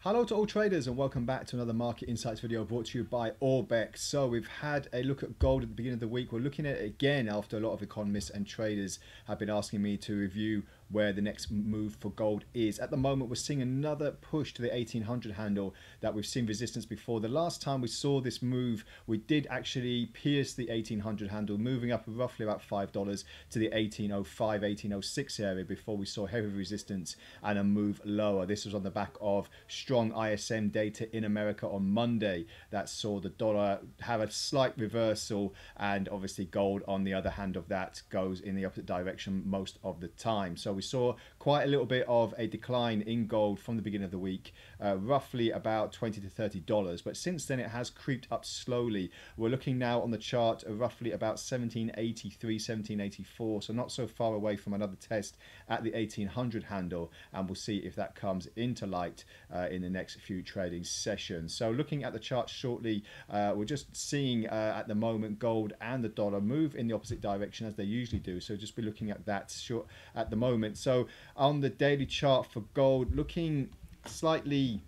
Hello to all traders and welcome back to another Market Insights video brought to you by Orbex. So we've had a look at gold at the beginning of the week. We're looking at it again after a lot of economists and traders have been asking me to review where the next move for gold is. At the moment, we're seeing another push to the 1800 handle that we've seen resistance before. The last time we saw this move, we did actually pierce the 1800 handle, moving up roughly about $5 to the 1805, 1806 area before we saw heavy resistance and a move lower. This was on the back of strong ISM data in America on Monday that saw the dollar have a slight reversal, and obviously gold on the other hand of that goes in the opposite direction most of the time. So we saw quite a little bit of a decline in gold from the beginning of the week, roughly about $20 to $30, but since then it has creeped up slowly. We're looking now on the chart roughly about 1783, 1784, so not so far away from another test at the 1800 handle, and we'll see if that comes into light in the next few trading sessions. So looking at the chart shortly, we're just seeing at the moment gold and the dollar move in the opposite direction as they usually do, so just be looking at that short at the moment. So on the daily chart for gold, looking slightly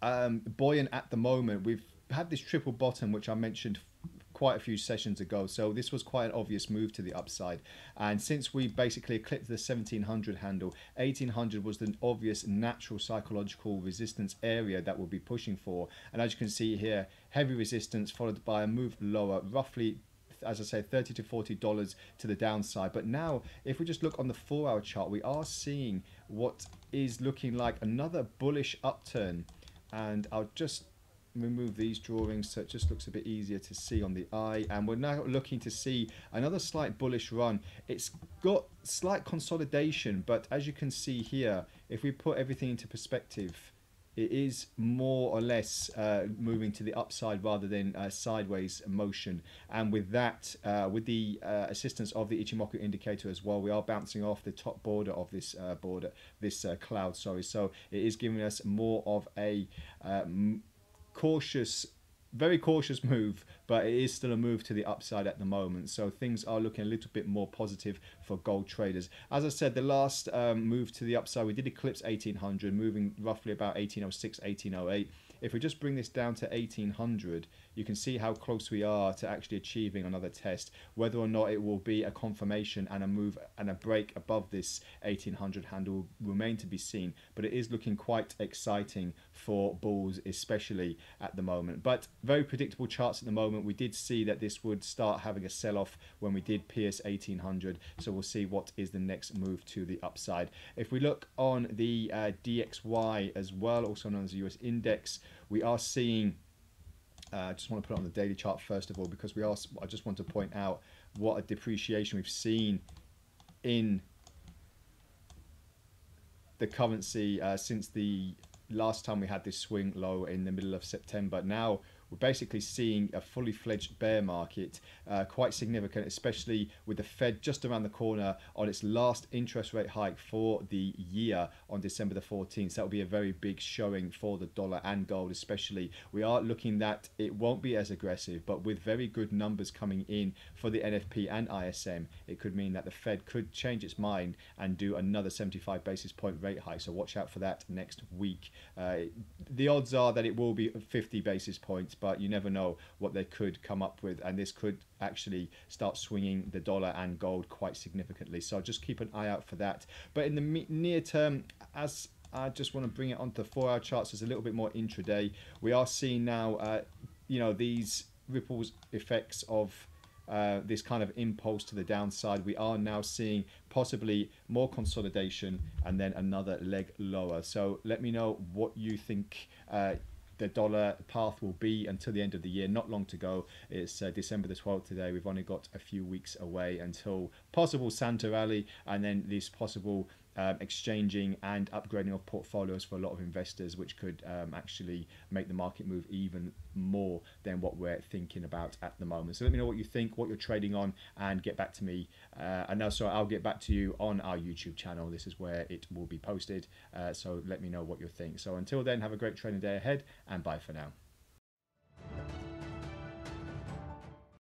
buoyant at the moment. We've had this triple bottom which I mentioned quite a few sessions ago, so this was quite an obvious move to the upside, and since we basically eclipsed the 1700 handle, 1800 was the obvious natural psychological resistance area that we'll be pushing for, and as you can see here, heavy resistance followed by a move lower, roughly, as I say, $30 to $40 to the downside. But now if we just look on the 4-hour chart, we are seeing what is looking like another bullish upturn, and I'll just remove these drawings so it just looks a bit easier to see on the eye, and we're now looking to see another slight bullish run. It's got slight consolidation, but as you can see here, if we put everything into perspective, it is more or less moving to the upside rather than sideways motion, and with that, with the assistance of the Ichimoku indicator as well, we are bouncing off the top border of this cloud, sorry. So it is giving us more of a cautious, very cautious move, but it is still a move to the upside at the moment, so things are looking a little bit more positive for gold traders. As I said, the last move to the upside, we did eclipse 1800, moving roughly about 1806, 1808. If we just bring this down to 1800, you can see how close we are to actually achieving another test. Whether or not it will be a confirmation and a move and a break above this 1800 handle will remain to be seen, but it is looking quite exciting for bulls, especially at the moment. But very predictable charts at the moment. We did see that this would start having a sell-off when we did pierce 1800, so we'll see what is the next move to the upside. If we look on the DXY as well, also known as the US index, we are seeing, I just want to put it on the daily chart first of all, because I just want to point out what a depreciation we've seen in the currency since the last time we had this swing low in the middle of September. Now we're basically seeing a fully fledged bear market, quite significant, especially with the Fed just around the corner on its last interest rate hike for the year on December the 14th. So that will be a very big showing for the dollar and gold especially. We are looking that it won't be as aggressive, but with very good numbers coming in for the NFP and ISM, it could mean that the Fed could change its mind and do another 75 basis point rate hike. So watch out for that next week. The odds are that it will be 50 basis points, but you never know what they could come up with, and this could actually start swinging the dollar and gold quite significantly, so just keep an eye out for that. But in the near term, as I just want to bring it onto the 4-hour charts as a little bit more intraday, we are seeing now you know, these ripples effects of this kind of impulse to the downside. We are now seeing possibly more consolidation and then another leg lower. So let me know what you think the dollar path will be until the end of the year. Not long to go. It's December the 12th today. We've only got a few weeks away until possible Santa rally, and then this possible exchanging and upgrading of portfolios for a lot of investors, which could actually make the market move even more than what we're thinking about at the moment. So let me know what you think, what you're trading on, and get back to me. And also I'll get back to you on our YouTube channel. This is where it will be posted. So let me know what you think. So until then, have a great trading day ahead, and bye for now.